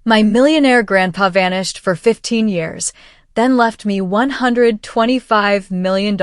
My millionaire grandpa vanished for 15 years, then left me $125 million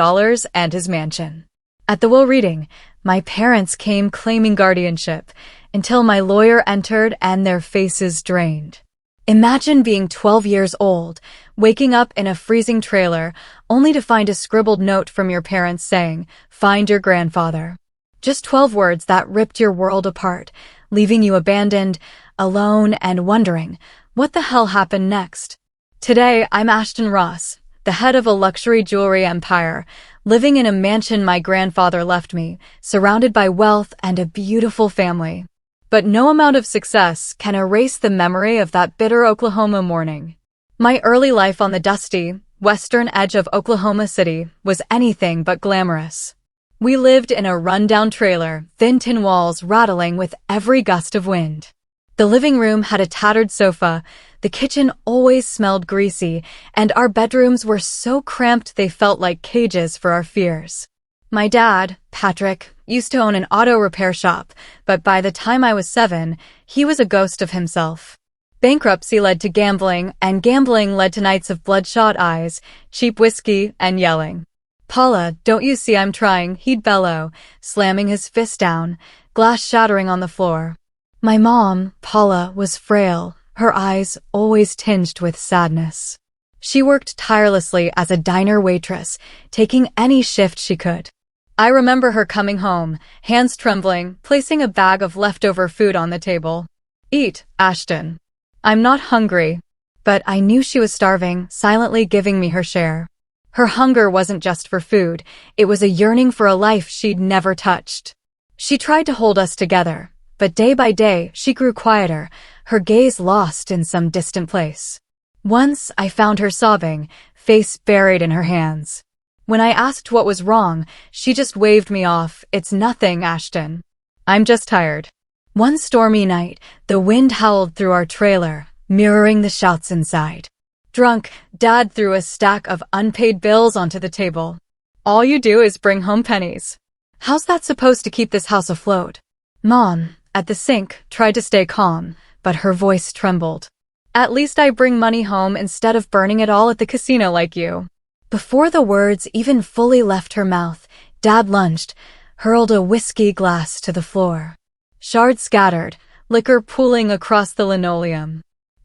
and his mansion. At the will reading, my parents came claiming guardianship until my lawyer entered and their faces drained. Imagine being 12 years old, waking up in a freezing trailer, only to find a scribbled note from your parents saying, "Find your grandfather." Just 12 words that ripped your world apart, leaving you abandoned, alone, and wondering, what the hell happened next? Today, I'm Ashton Ross, the head of a luxury jewelry empire, living in a mansion my grandfather left me, surrounded by wealth and a beautiful family. But no amount of success can erase the memory of that bitter Oklahoma morning. My early life on the dusty, western edge of Oklahoma City was anything but glamorous. We lived in a rundown trailer, thin tin walls rattling with every gust of wind. The living room had a tattered sofa, the kitchen always smelled greasy, and our bedrooms were so cramped they felt like cages for our fears. My dad, Patrick, used to own an auto repair shop, but by the time I was 7, he was a ghost of himself. Bankruptcy led to gambling, and gambling led to nights of bloodshot eyes, cheap whiskey, and yelling. "Paula, don't you see I'm trying?" he'd bellow, slamming his fist down, glass shattering on the floor. My mom, Paula, was frail, her eyes always tinged with sadness. She worked tirelessly as a diner waitress, taking any shift she could. I remember her coming home, hands trembling, placing a bag of leftover food on the table. "Eat, Ashton." "I'm not hungry." But I knew she was starving, silently giving me her share. Her hunger wasn't just for food, it was a yearning for a life she'd never touched. She tried to hold us together, but day by day she grew quieter, her gaze lost in some distant place. Once I found her sobbing, face buried in her hands. When I asked what was wrong, she just waved me off. "It's nothing, Ashton. I'm just tired." One stormy night, the wind howled through our trailer, mirroring the shouts inside. Drunk, Dad threw a stack of unpaid bills onto the table. "All you do is bring home pennies. How's that supposed to keep this house afloat?" Mom, at the sink, tried to stay calm, but her voice trembled. "At least I bring money home instead of burning it all at the casino like you." Before the words even fully left her mouth, Dad lunged, hurled a whiskey glass to the floor. Shards scattered, liquor pooling across the linoleum.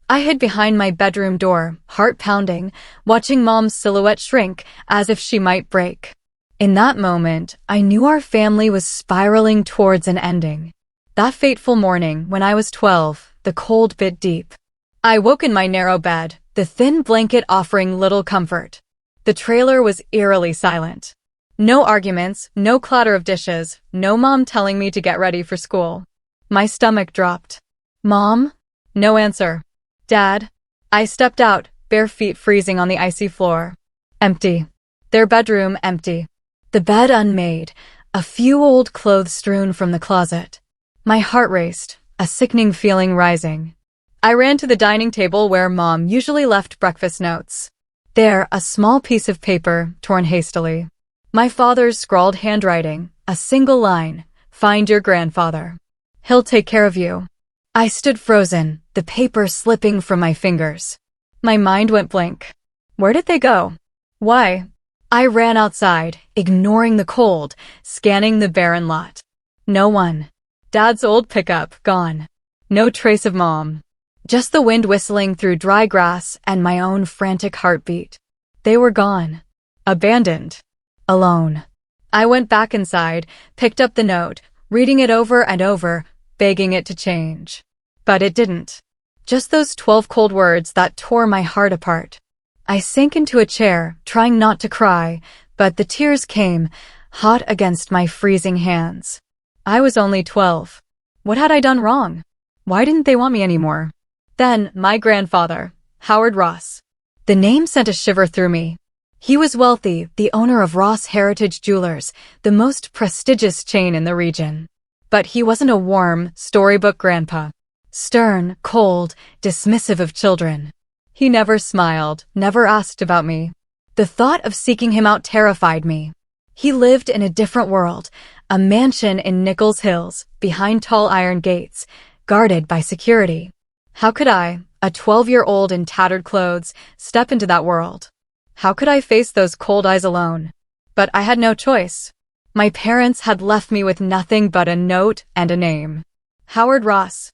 I hid behind my bedroom door, heart pounding, watching Mom's silhouette shrink as if she might break. In that moment, I knew our family was spiraling towards an ending. That fateful morning, when I was 12, the cold bit deep. I woke in my narrow bed, the thin blanket offering little comfort. The trailer was eerily silent. No arguments, no clatter of dishes, no Mom telling me to get ready for school. My stomach dropped. "Mom?" No answer. "Dad?" I stepped out, bare feet freezing on the icy floor. Empty. Their bedroom empty. The bed unmade, a few old clothes strewn from the closet. My heart raced, a sickening feeling rising. I ran to the dining table where Mom usually left breakfast notes. There, a small piece of paper, torn hastily. My father's scrawled handwriting, a single line, "Find your grandfather. He'll take care of you." I stood frozen, the paper slipping from my fingers. My mind went blank. Where did they go? Why? I ran outside, ignoring the cold, scanning the barren lot. No one. Dad's old pickup, gone. No trace of Mom. Just the wind whistling through dry grass and my own frantic heartbeat. They were gone. Abandoned. Alone. I went back inside, picked up the note, reading it over and over, begging it to change. But it didn't. Just those 12 cold words that tore my heart apart. I sank into a chair, trying not to cry, but the tears came, hot against my freezing hands. I was only 12. What had I done wrong? Why didn't they want me anymore? Then, my grandfather, Howard Ross. The name sent a shiver through me. He was wealthy, the owner of Ross Heritage Jewelers, the most prestigious chain in the region. But he wasn't a warm, storybook grandpa. Stern, cold, dismissive of children. He never smiled, never asked about me. The thought of seeking him out terrified me. He lived in a different world, a mansion in Nichols Hills, behind tall iron gates, guarded by security. How could I, a 12-year-old in tattered clothes, step into that world. How could I face those cold eyes alone? But I had no choice. My parents had left me with nothing but a note and a name. Howard Ross.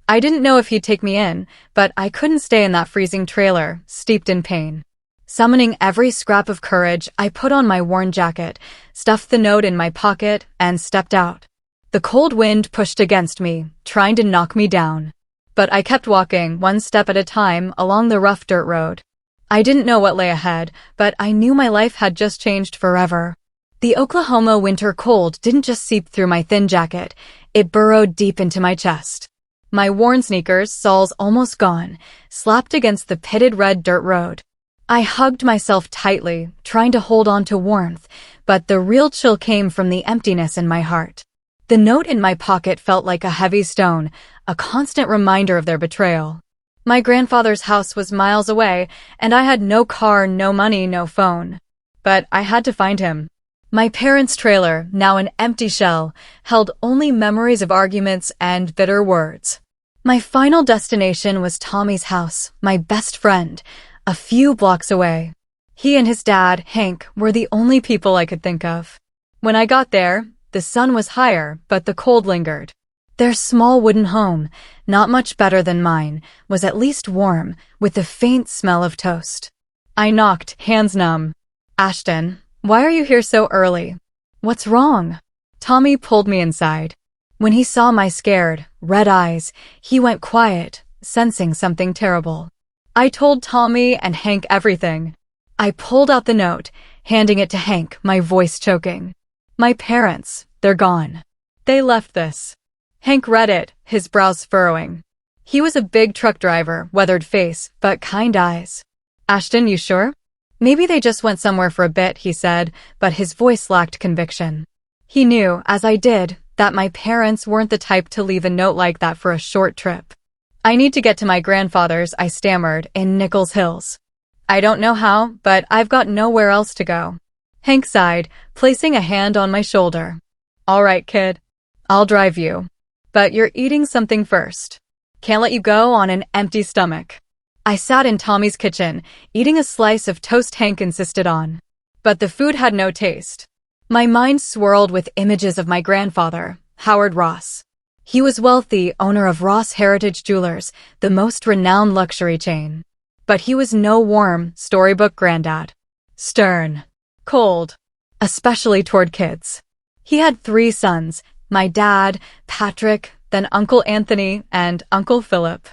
I didn't know if he'd take me in, but I couldn't stay in that freezing trailer, steeped in pain. Summoning every scrap of courage, I put on my worn jacket, stuffed the note in my pocket, and stepped out. The cold wind pushed against me, trying to knock me down. But I kept walking, one step at a time, along the rough dirt road. I didn't know what lay ahead, but I knew my life had just changed forever. The Oklahoma winter cold didn't just seep through my thin jacket, it burrowed deep into my chest. My worn sneakers, soles almost gone, slapped against the pitted red dirt road. I hugged myself tightly, trying to hold on to warmth, but the real chill came from the emptiness in my heart. The note in my pocket felt like a heavy stone, a constant reminder of their betrayal. My grandfather's house was miles away, and I had no car, no money, no phone. But I had to find him. My parents' trailer, now an empty shell, held only memories of arguments and bitter words. My final destination was Tommy's house, my best friend, a few blocks away. He and his dad, Hank, were the only people I could think of. When I got there, the sun was higher, but the cold lingered. Their small wooden home, not much better than mine, was at least warm, with the faint smell of toast. I knocked, hands numb. "Ashton, why are you here so early? What's wrong?" Tommy pulled me inside. When he saw my scared, red eyes, he went quiet, sensing something terrible. I told Tommy and Hank everything. I pulled out the note, handing it to Hank, my voice choking. "My parents, they're gone. They left this." Hank read it, his brows furrowing. He was a big truck driver, weathered face, but kind eyes. "Ashton, you sure?" "Maybe they just went somewhere for a bit," he said, but his voice lacked conviction. He knew, as I did, that my parents weren't the type to leave a note like that for a short trip. "I need to get to my grandfather's," I stammered, "in Nichols Hills. I don't know how, but I've got nowhere else to go." Hank sighed, placing a hand on my shoulder. "All right, kid. I'll drive you. But you're eating something first. Can't let you go on an empty stomach." I sat in Tommy's kitchen, eating a slice of toast Hank insisted on. But the food had no taste. My mind swirled with images of my grandfather, Howard Ross. He was wealthy, owner of Ross Heritage Jewelers, the most renowned luxury chain. But he was no warm, storybook granddad. Stern. Cold. Especially toward kids. He had 3 sons, my dad, Patrick, then Uncle Anthony, and Uncle Philip.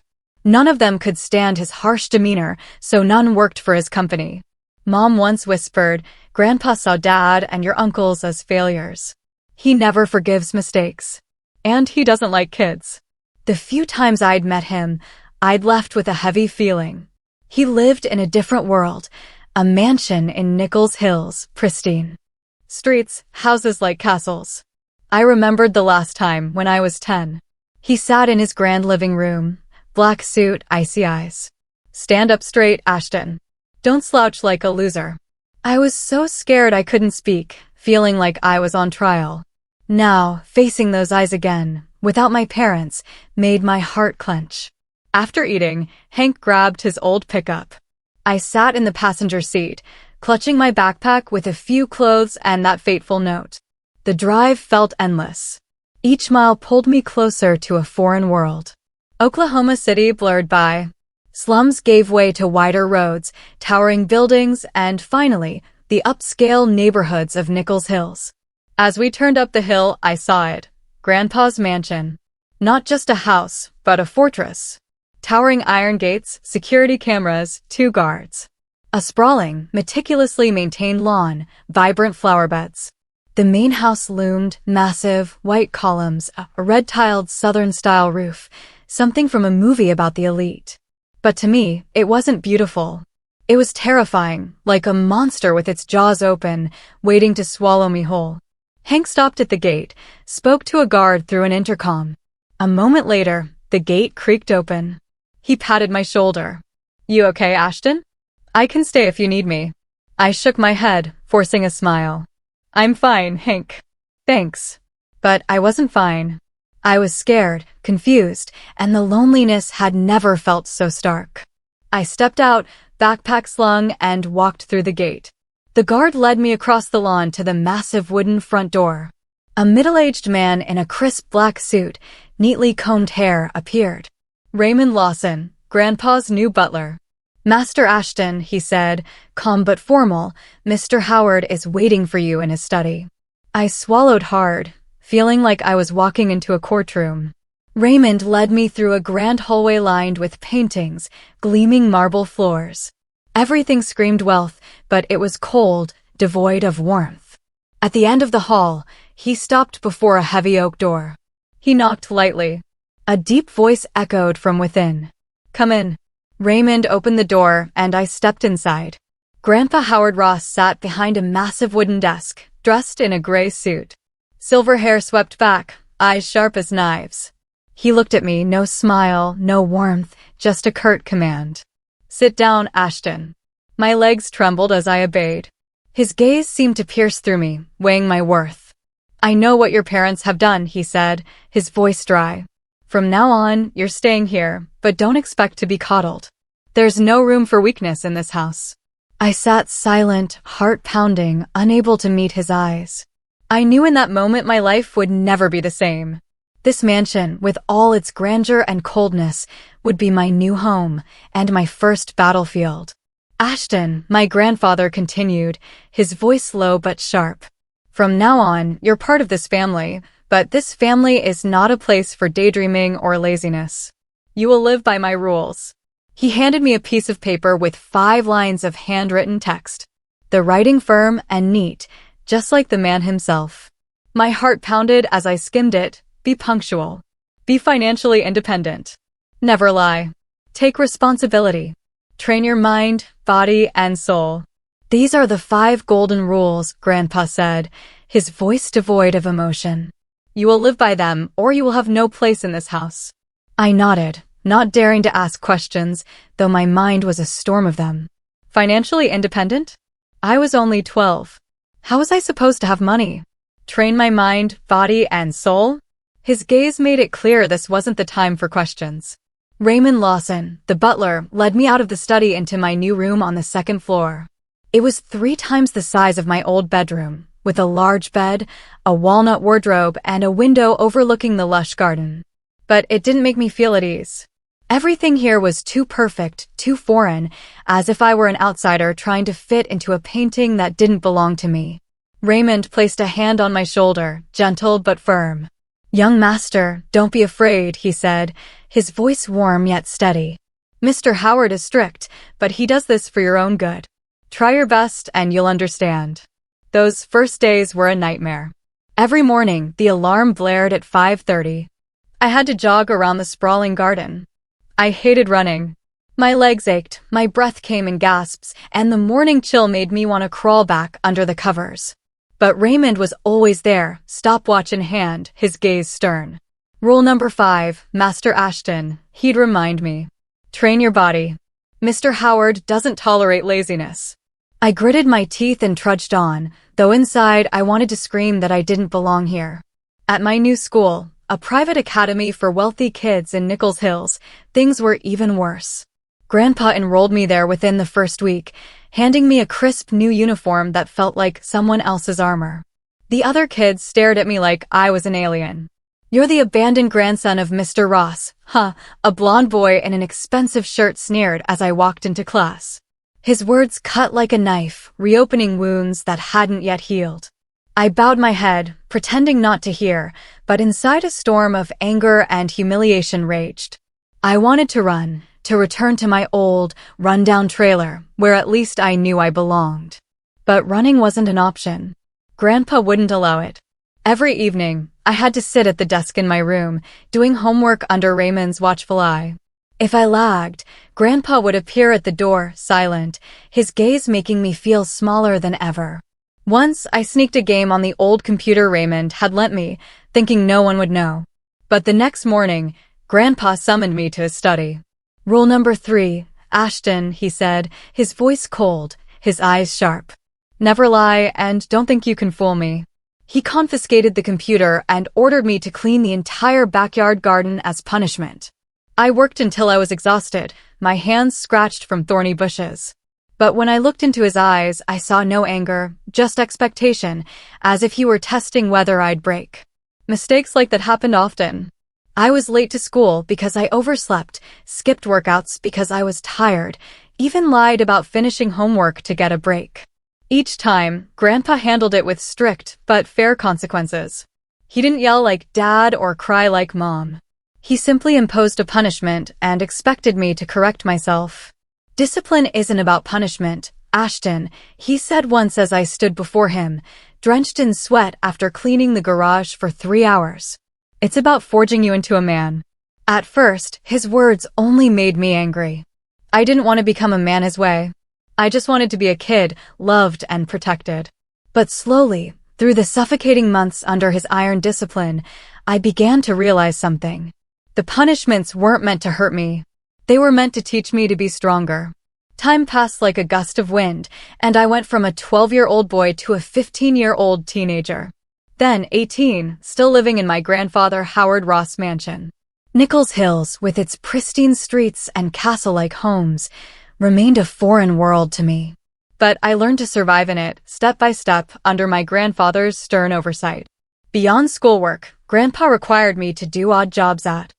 None of them could stand his harsh demeanor, so none worked for his company. Mom once whispered, "Grandpa saw Dad and your uncles as failures. He never forgives mistakes. And he doesn't like kids." The few times I'd met him, I'd left with a heavy feeling. He lived in a different world, a mansion in Nichols Hills, pristine. Streets, houses like castles. I remembered the last time, when I was 10. He sat in his grand living room, black suit, icy eyes. "Stand up straight, Ashton. Don't slouch like a loser." I was so scared I couldn't speak, feeling like I was on trial. Now, facing those eyes again, without my parents, made my heart clench. After eating, Hank grabbed his old pickup. I sat in the passenger seat, clutching my backpack with a few clothes and that fateful note. The drive felt endless. Each mile pulled me closer to a foreign world. Oklahoma City blurred by. Slums gave way to wider roads, towering buildings, and finally, the upscale neighborhoods of Nichols Hills. As we turned up the hill, I saw it. Grandpa's mansion. Not just a house, but a fortress. Towering iron gates, security cameras, 2 guards. A sprawling, meticulously maintained lawn, vibrant flower beds. The main house loomed, massive, white columns, a red-tiled southern-style roof, something from a movie about the elite. But to me, it wasn't beautiful. It was terrifying, like a monster with its jaws open, waiting to swallow me whole. Hank stopped at the gate, spoke to a guard through an intercom. A moment later, the gate creaked open. He patted my shoulder. "You okay, Ashton? I can stay if you need me." I shook my head, forcing a smile. "I'm fine, Hank. Thanks." But I wasn't fine. I was scared, confused, and the loneliness had never felt so stark. I stepped out, backpack slung, and walked through the gate. The guard led me across the lawn to the massive wooden front door. A middle-aged man in a crisp black suit, neatly combed hair, appeared. Raymond Lawson, Grandpa's new butler. Master Ashton, he said, calm but formal, Mr. Howard is waiting for you in his study. I swallowed hard, feeling like I was walking into a courtroom. Raymond led me through a grand hallway lined with paintings, gleaming marble floors. Everything screamed wealth, but it was cold, devoid of warmth. At the end of the hall, he stopped before a heavy oak door. He knocked lightly. A deep voice echoed from within. Come in. Raymond opened the door, and I stepped inside. Grandpa Howard Ross sat behind a massive wooden desk, dressed in a gray suit. Silver hair swept back, eyes sharp as knives. He looked at me, no smile, no warmth, just a curt command. Sit down, Ashton. My legs trembled as I obeyed. His gaze seemed to pierce through me, weighing my worth. I know what your parents have done, he said, his voice dry. From now on, you're staying here, but don't expect to be coddled. There's no room for weakness in this house. I sat silent, heart pounding, unable to meet his eyes. I knew in that moment my life would never be the same. This mansion, with all its grandeur and coldness, would be my new home and my first battlefield. Ashton, my grandfather continued, his voice low but sharp. From now on, you're part of this family, but this family is not a place for daydreaming or laziness. You will live by my rules. He handed me a piece of paper with 5 lines of handwritten text. The writing firm and neat, just like the man himself. My heart pounded as I skimmed it. Be punctual. Be financially independent. Never lie. Take responsibility. Train your mind, body, and soul. These are the 5 golden rules, Grandpa said, his voice devoid of emotion. You will live by them, or you will have no place in this house. I nodded, not daring to ask questions, though my mind was a storm of them. Financially independent? I was only 12. How was I supposed to have money? Train my mind, body, and soul? His gaze made it clear this wasn't the time for questions. Raymond Lawson, the butler, led me out of the study into my new room on the 2nd floor. It was 3 times the size of my old bedroom, with a large bed, a walnut wardrobe, and a window overlooking the lush garden. But it didn't make me feel at ease. Everything here was too perfect, too foreign, as if I were an outsider trying to fit into a painting that didn't belong to me. Raymond placed a hand on my shoulder, gentle but firm. Young master, don't be afraid, he said, his voice warm yet steady. Mr. Howard is strict, but he does this for your own good. Try your best and you'll understand. Those first days were a nightmare. Every morning, the alarm blared at 5:30. I had to jog around the sprawling garden. I hated running. My legs ached, my breath came in gasps, and the morning chill made me want to crawl back under the covers. But Raymond was always there, stopwatch in hand, his gaze stern. Rule number 5, Master Ashton, he'd remind me. Train your body. Mr. Howard doesn't tolerate laziness. I gritted my teeth and trudged on, though inside I wanted to scream that I didn't belong here. At my new school, a private academy for wealthy kids in Nichols Hills, things were even worse. Grandpa enrolled me there within the first week, handing me a crisp new uniform that felt like someone else's armor. The other kids stared at me like I was an alien. You're the abandoned grandson of Mr. Ross, huh? A blonde boy in an expensive shirt sneered as I walked into class. His words cut like a knife, reopening wounds that hadn't yet healed. I bowed my head, pretending not to hear, but inside a storm of anger and humiliation raged. I wanted to run, to return to my old, run-down trailer, where at least I knew I belonged. But running wasn't an option. Grandpa wouldn't allow it. Every evening, I had to sit at the desk in my room, doing homework under Raymond's watchful eye. If I lagged, Grandpa would appear at the door, silent, his gaze making me feel smaller than ever. Once, I sneaked a game on the old computer Raymond had lent me, thinking no one would know. But the next morning, Grandpa summoned me to his study. Rule number 3, Ashton, he said, his voice cold, his eyes sharp. Never lie and don't think you can fool me. He confiscated the computer and ordered me to clean the entire backyard garden as punishment. I worked until I was exhausted, my hands scratched from thorny bushes. But when I looked into his eyes, I saw no anger, just expectation, as if he were testing whether I'd break. Mistakes like that happened often. I was late to school because I overslept, skipped workouts because I was tired, even lied about finishing homework to get a break. Each time, Grandpa handled it with strict but fair consequences. He didn't yell like Dad or cry like Mom. He simply imposed a punishment and expected me to correct myself. Discipline isn't about punishment, Ashton, he said once as I stood before him, drenched in sweat after cleaning the garage for 3 hours. It's about forging you into a man. At first, his words only made me angry. I didn't want to become a man his way. I just wanted to be a kid, loved and protected. But slowly, through the suffocating months under his iron discipline, I began to realize something. The punishments weren't meant to hurt me. They were meant to teach me to be stronger. Time passed like a gust of wind, and I went from a 12-year-old boy to a 15-year-old teenager. Then 18, still living in my grandfather Howard Ross mansion. Nichols Hills, with its pristine streets and castle-like homes, remained a foreign world to me. But I learned to survive in it, step by step, under my grandfather's stern oversight. Beyond schoolwork, Grandpa required me to do odd jobs at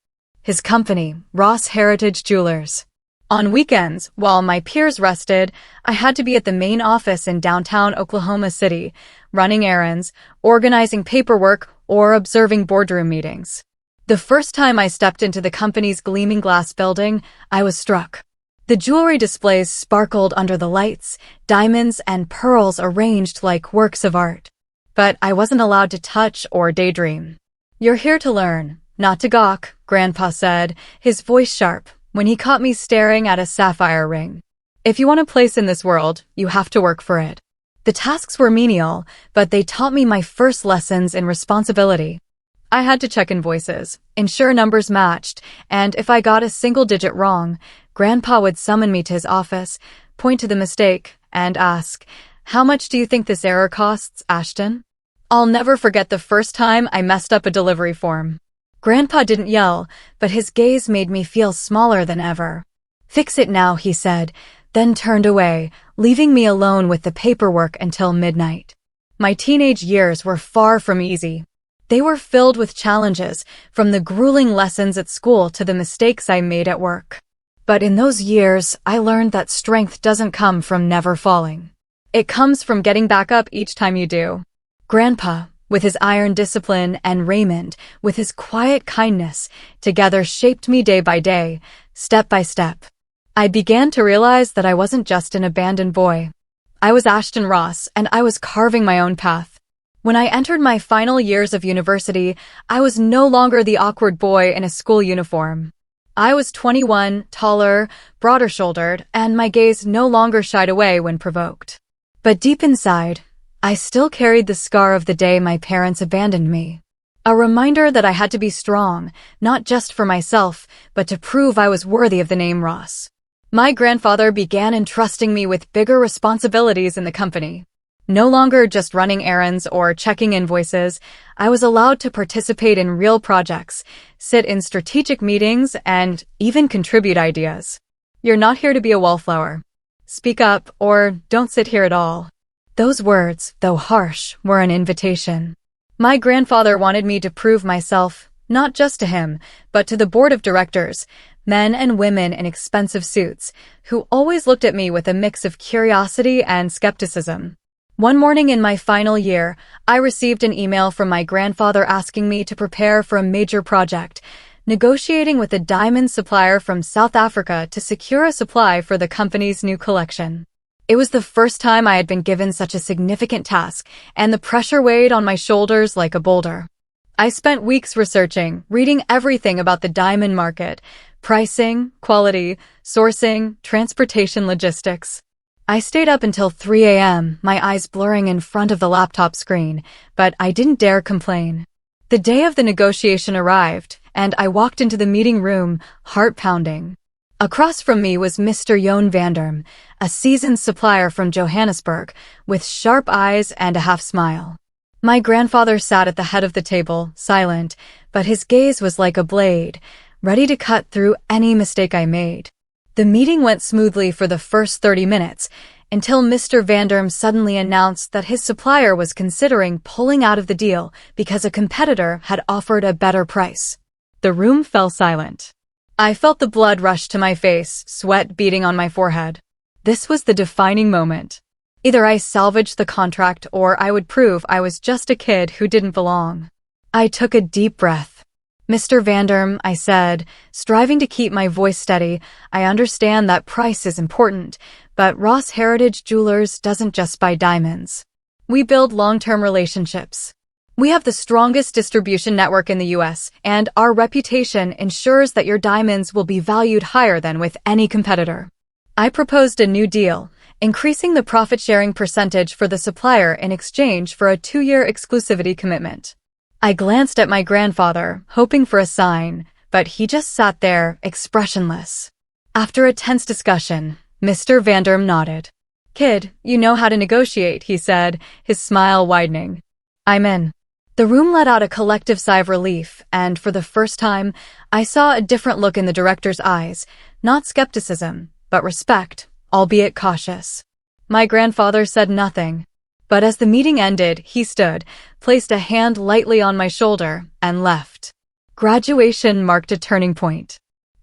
his company, Ross Heritage Jewelers. On weekends, while my peers rested, I had to be at the main office in downtown Oklahoma City, running errands, organizing paperwork, or observing boardroom meetings. The first time I stepped into the company's gleaming glass building, I was struck. The jewelry displays sparkled under the lights, diamonds and pearls arranged like works of art. But I wasn't allowed to touch or daydream. "You're here to learn, not to gawk," Grandpa said, his voice sharp, when he caught me staring at a sapphire ring. "If you want a place in this world, you have to work for it." The tasks were menial, but they taught me my first lessons in responsibility. I had to check invoices, ensure numbers matched, and if I got a single digit wrong, Grandpa would summon me to his office, point to the mistake, and ask, "How much do you think this error costs, Ashton?" I'll never forget the first time I messed up a delivery form. Grandpa didn't yell, but his gaze made me feel smaller than ever. "Fix it now," he said, then turned away, leaving me alone with the paperwork until midnight. My teenage years were far from easy. They were filled with challenges, from the grueling lessons at school to the mistakes I made at work. But in those years, I learned that strength doesn't come from never falling. It comes from getting back up each time you do. Grandpa, with his iron discipline, and Raymond, with his quiet kindness, together shaped me day by day, step by step. I began to realize that I wasn't just an abandoned boy. I was Ashton Ross, and I was carving my own path. When I entered my final years of university, I was no longer the awkward boy in a school uniform. I was 21, taller, broader-shouldered, and my gaze no longer shied away when provoked. But deep inside, I still carried the scar of the day my parents abandoned me. A reminder that I had to be strong, not just for myself, but to prove I was worthy of the name Ross. My grandfather began entrusting me with bigger responsibilities in the company. No longer just running errands or checking invoices, I was allowed to participate in real projects, sit in strategic meetings, and even contribute ideas. "You're not here to be a wallflower. Speak up, or don't sit here at all." Those words, though harsh, were an invitation. My grandfather wanted me to prove myself, not just to him, but to the board of directors, men and women in expensive suits, who always looked at me with a mix of curiosity and skepticism. One morning in my final year, I received an email from my grandfather asking me to prepare for a major project, negotiating with a diamond supplier from South Africa to secure a supply for the company's new collection. It was the first time I had been given such a significant task, and the pressure weighed on my shoulders like a boulder. I spent weeks researching, reading everything about the diamond market, pricing, quality, sourcing, transportation logistics. I stayed up until 3 a.m., my eyes blurring in front of the laptop screen, but I didn't dare complain. The day of the negotiation arrived, and I walked into the meeting room, heart pounding. Across from me was Mr. Johan Vanderm, a seasoned supplier from Johannesburg, with sharp eyes and a half smile. My grandfather sat at the head of the table, silent, but his gaze was like a blade, ready to cut through any mistake I made. The meeting went smoothly for the first 30 minutes, until Mr. Vanderm suddenly announced that his supplier was considering pulling out of the deal because a competitor had offered a better price. The room fell silent. I felt the blood rush to my face, sweat beading on my forehead. This was the defining moment. Either I salvaged the contract or I would prove I was just a kid who didn't belong. I took a deep breath. Mr. Vanderm, I said, striving to keep my voice steady, I understand that price is important, but Ross Heritage Jewelers doesn't just buy diamonds. We build long-term relationships. We have the strongest distribution network in the US, and our reputation ensures that your diamonds will be valued higher than with any competitor. I proposed a new deal, increasing the profit-sharing percentage for the supplier in exchange for a 2-year exclusivity commitment. I glanced at my grandfather, hoping for a sign, but he just sat there, expressionless. After a tense discussion, Mr. Vanderm nodded. "Kid, you know how to negotiate," he said, his smile widening. "I'm in." The room let out a collective sigh of relief, and for the first time, I saw a different look in the director's eyes, not skepticism, but respect, albeit cautious. My grandfather said nothing. But as the meeting ended, he stood, placed a hand lightly on my shoulder, and left. Graduation marked a turning point.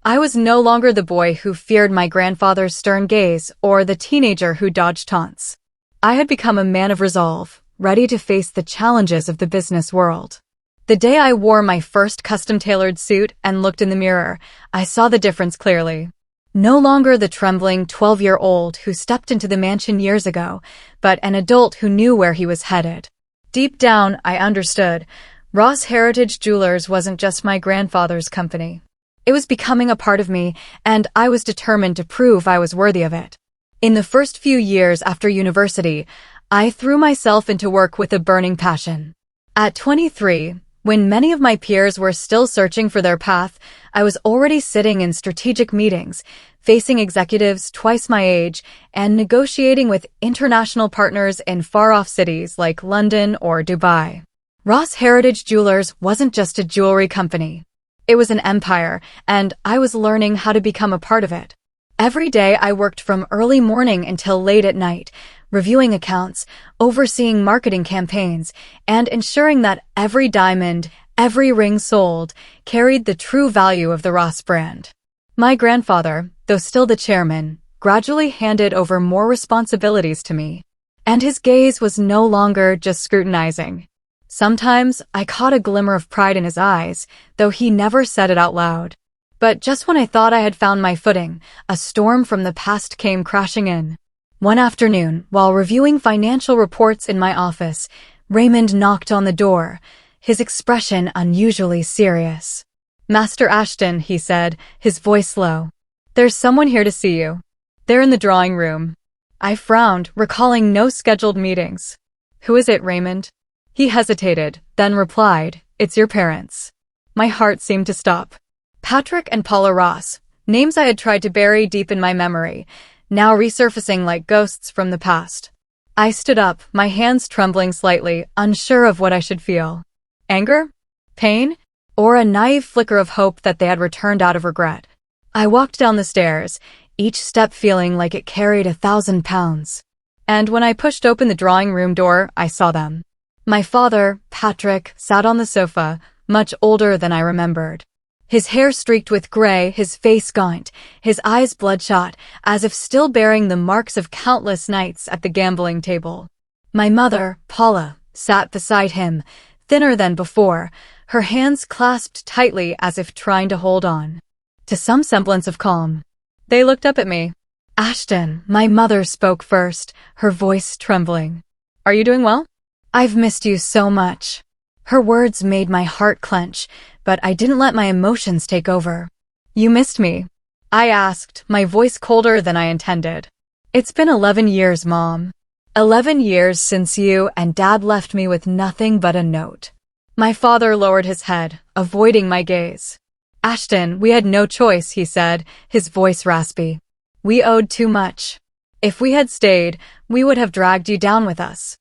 I was no longer the boy who feared my grandfather's stern gaze or the teenager who dodged taunts. I had become a man of resolve, ready to face the challenges of the business world. The day I wore my first custom-tailored suit and looked in the mirror, I saw the difference clearly. No longer the trembling 12-year-old who stepped into the mansion years ago, but an adult who knew where he was headed. Deep down, I understood. Ross Heritage Jewelers wasn't just my grandfather's company. It was becoming a part of me, and I was determined to prove I was worthy of it. In the first few years after university, I threw myself into work with a burning passion. At 23, when many of my peers were still searching for their path, I was already sitting in strategic meetings, facing executives twice my age, and negotiating with international partners in far-off cities like London or Dubai. Ross Heritage Jewelers wasn't just a jewelry company. It was an empire, and I was learning how to become a part of it. Every day I worked from early morning until late at night, reviewing accounts, overseeing marketing campaigns, and ensuring that every diamond, every ring sold, carried the true value of the Ross brand. My grandfather, though still the chairman, gradually handed over more responsibilities to me, and his gaze was no longer just scrutinizing. Sometimes I caught a glimmer of pride in his eyes, though he never said it out loud. But just when I thought I had found my footing, a storm from the past came crashing in. One afternoon, while reviewing financial reports in my office, Raymond knocked on the door, his expression unusually serious. "Master Ashton," he said, his voice low. "There's someone here to see you. They're in the drawing room." I frowned, recalling no scheduled meetings. "Who is it, Raymond?" He hesitated, then replied, "It's your parents." My heart seemed to stop. Patrick and Paula Ross, names I had tried to bury deep in my memory, now resurfacing like ghosts from the past. I stood up, my hands trembling slightly, unsure of what I should feel. Anger? Pain? Or a naive flicker of hope that they had returned out of regret? I walked down the stairs, each step feeling like it carried 1,000 pounds. And when I pushed open the drawing room door, I saw them. My father, Patrick, sat on the sofa, much older than I remembered. His hair streaked with gray, his face gaunt, his eyes bloodshot, as if still bearing the marks of countless nights at the gambling table. My mother, Paula, sat beside him, thinner than before, her hands clasped tightly as if trying to hold on to some semblance of calm. They looked up at me. "Ashton," my mother spoke first, her voice trembling. "Are you doing well? I've missed you so much." Her words made my heart clench, but I didn't let my emotions take over. "You missed me?" I asked, my voice colder than I intended. "It's been 11 years, Mom. 11 years since you and Dad left me with nothing but a note." My father lowered his head, avoiding my gaze. "Ashton, we had no choice," he said, his voice raspy. "We owed too much. If we had stayed, we would have dragged you down with us.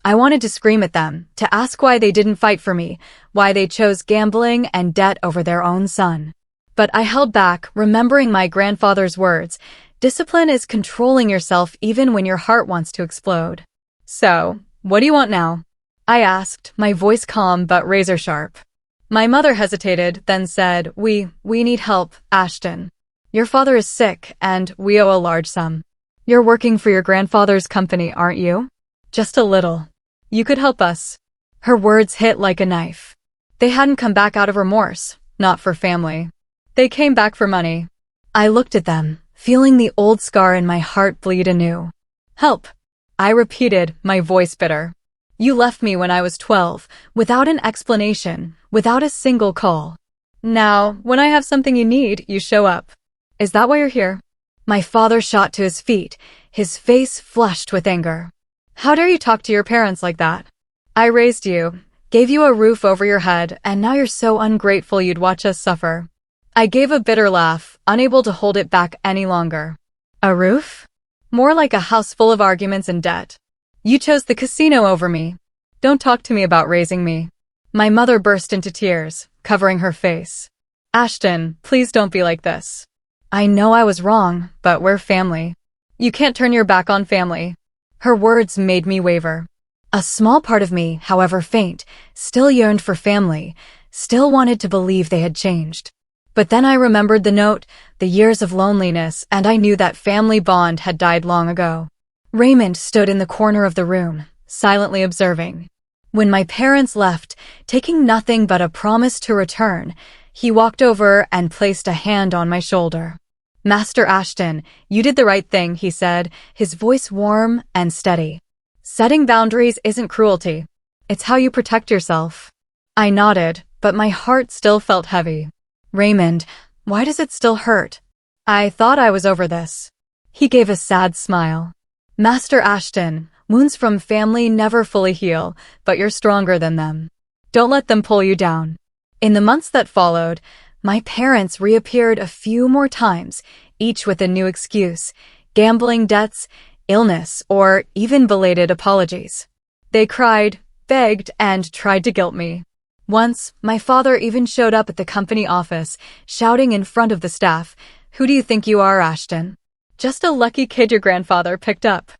I wanted to scream at them, to ask why they didn't fight for me, why they chose gambling and debt over their own son. But I held back, remembering my grandfather's words, "Discipline is controlling yourself even when your heart wants to explode." "So, what do you want now?" I asked, my voice calm but razor-sharp. My mother hesitated, then said, We need help, Ashton. Your father is sick, and we owe a large sum. You're working for your grandfather's company, aren't you? Just a little. You could help us." Her words hit like a knife. They hadn't come back out of remorse, not for family. They came back for money. I looked at them, feeling the old scar in my heart bleed anew. "Help," I repeated, my voice bitter. "You left me when I was 12, without an explanation, without a single call. Now, when I have something you need, you show up. Is that why you're here?" My father shot to his feet, his face flushed with anger. "How dare you talk to your parents like that? I raised you, gave you a roof over your head, and now you're so ungrateful you'd watch us suffer." I gave a bitter laugh, unable to hold it back any longer. "A roof? More like a house full of arguments and debt. You chose the casino over me. Don't talk to me about raising me." My mother burst into tears, covering her face. "Ashton, please don't be like this. I know I was wrong, but we're family. You can't turn your back on family." Her words made me waver. A small part of me, however faint, still yearned for family, still wanted to believe they had changed. But then I remembered the note, the years of loneliness, and I knew that family bond had died long ago. Raymond stood in the corner of the room, silently observing. When my parents left, taking nothing but a promise to return, he walked over and placed a hand on my shoulder. "Master Ashton, you did the right thing," he said, his voice warm and steady. "Setting boundaries isn't cruelty. It's how you protect yourself." I nodded, but my heart still felt heavy. "Raymond, why does it still hurt? I thought I was over this." He gave a sad smile. "Master Ashton, wounds from family never fully heal, but you're stronger than them. Don't let them pull you down." In the months that followed, my parents reappeared a few more times, each with a new excuse: gambling debts, illness, or even belated apologies. They cried, begged, and tried to guilt me. Once, my father even showed up at the company office, shouting in front of the staff, "Who do you think you are, Ashton? Just a lucky kid your grandfather picked up."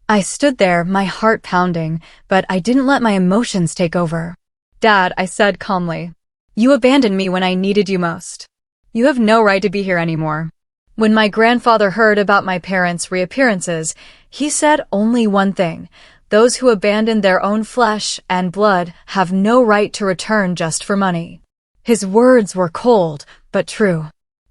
I stood there, my heart pounding, but I didn't let my emotions take over. "Dad," I said calmly, "you abandoned me when I needed you most. You have no right to be here anymore." When my grandfather heard about my parents' reappearances, he said only one thing: those who abandon their own flesh and blood have no right to return just for money. His words were cold, but true.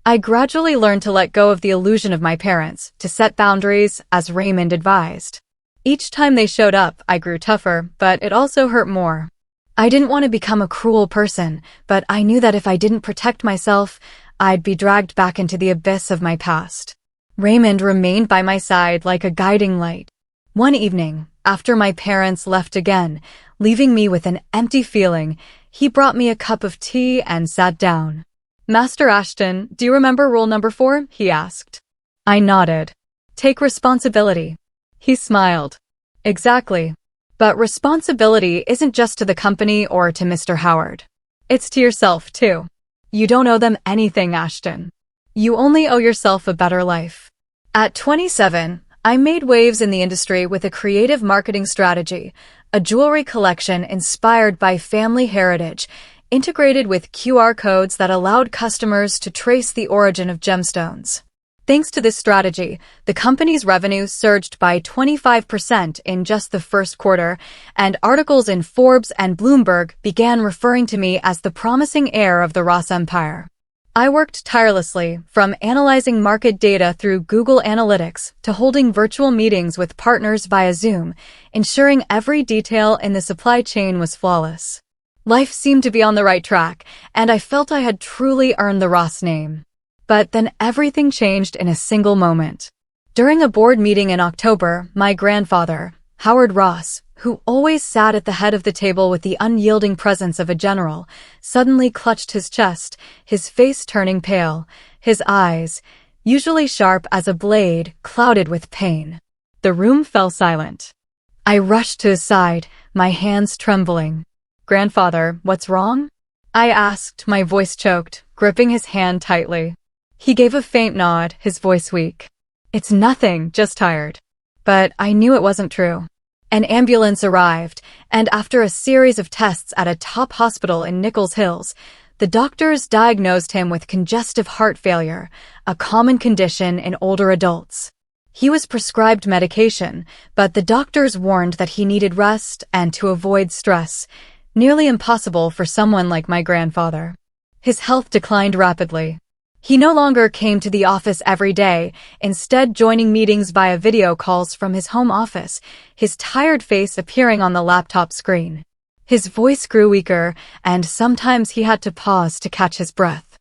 I gradually learned to let go of the illusion of my parents, to set boundaries, as Raymond advised. Each time they showed up, I grew tougher, but it also hurt more. I didn't want to become a cruel person, but I knew that if I didn't protect myself, I'd be dragged back into the abyss of my past. Raymond remained by my side like a guiding light. One evening, after my parents left again, leaving me with an empty feeling, he brought me a cup of tea and sat down. "Master Ashton, do you remember rule number 4? He asked. I nodded. "Take responsibility." He smiled. "Exactly. But responsibility isn't just to the company or to Mr. Howard. It's to yourself, too. You don't owe them anything, Ashton. You only owe yourself a better life." At 27, I made waves in the industry with a creative marketing strategy, a jewelry collection inspired by family heritage, integrated with QR codes that allowed customers to trace the origin of gemstones. Thanks to this strategy, the company's revenue surged by 25% in just the first quarter, and articles in Forbes and Bloomberg began referring to me as the promising heir of the Ross Empire. I worked tirelessly, from analyzing market data through Google Analytics to holding virtual meetings with partners via Zoom, ensuring every detail in the supply chain was flawless. Life seemed to be on the right track, and I felt I had truly earned the Ross name. But then everything changed in a single moment. During a board meeting in October, my grandfather, Howard Ross, who always sat at the head of the table with the unyielding presence of a general, suddenly clutched his chest, his face turning pale, his eyes, usually sharp as a blade, clouded with pain. The room fell silent. I rushed to his side, my hands trembling. "Grandfather, what's wrong?" I asked, my voice choked, gripping his hand tightly. He gave a faint nod, his voice weak. "It's nothing, just tired." But I knew it wasn't true. An ambulance arrived, and after a series of tests at a top hospital in Nichols Hills, the doctors diagnosed him with congestive heart failure, a common condition in older adults. He was prescribed medication, but the doctors warned that he needed rest and to avoid stress, nearly impossible for someone like my grandfather. His health declined rapidly. He no longer came to the office every day, instead joining meetings via video calls from his home office, his tired face appearing on the laptop screen. His voice grew weaker, and sometimes he had to pause to catch his breath.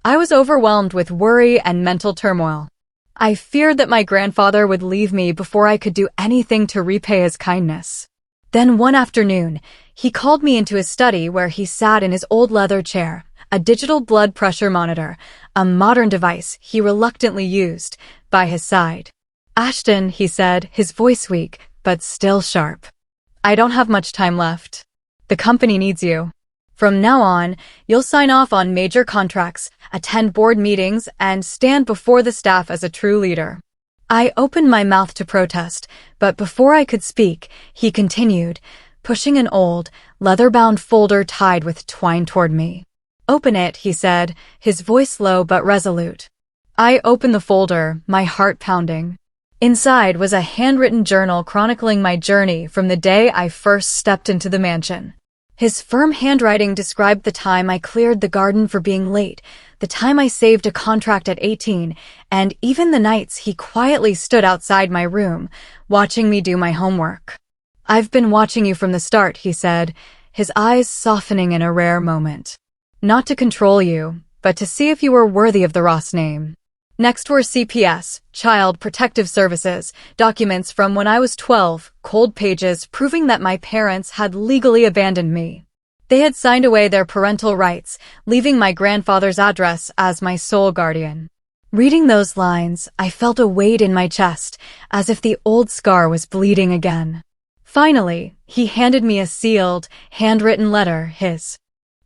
I was overwhelmed with worry and mental turmoil. I feared that my grandfather would leave me before I could do anything to repay his kindness. Then one afternoon, he called me into his study where he sat in his old leather chair, a digital blood pressure monitor, a modern device he reluctantly used, by his side. "Ashton," he said, his voice weak, but still sharp. "I don't have much time left. The company needs you. From now on, you'll sign off on major contracts, attend board meetings, and stand before the staff as a true leader." I opened my mouth to protest, but before I could speak, he continued, pushing an old, leather-bound folder tied with twine toward me. "Open it," he said, his voice low but resolute. I opened the folder, my heart pounding. Inside was a handwritten journal chronicling my journey from the day I first stepped into the mansion. His firm handwriting described the time I cleared the garden for being late, the time I saved a contract at 18, and even the nights he quietly stood outside my room, watching me do my homework. "I've been watching you from the start," he said, his eyes softening in a rare moment. "Not to control you, but to see if you were worthy of the Ross name." Next were CPS, Child Protective Services, documents from when I was 12, cold pages proving that my parents had legally abandoned me. They had signed away their parental rights, leaving my grandfather's address as my sole guardian. Reading those lines, I felt a weight in my chest, as if the old scar was bleeding again. Finally, he handed me a sealed, handwritten letter, his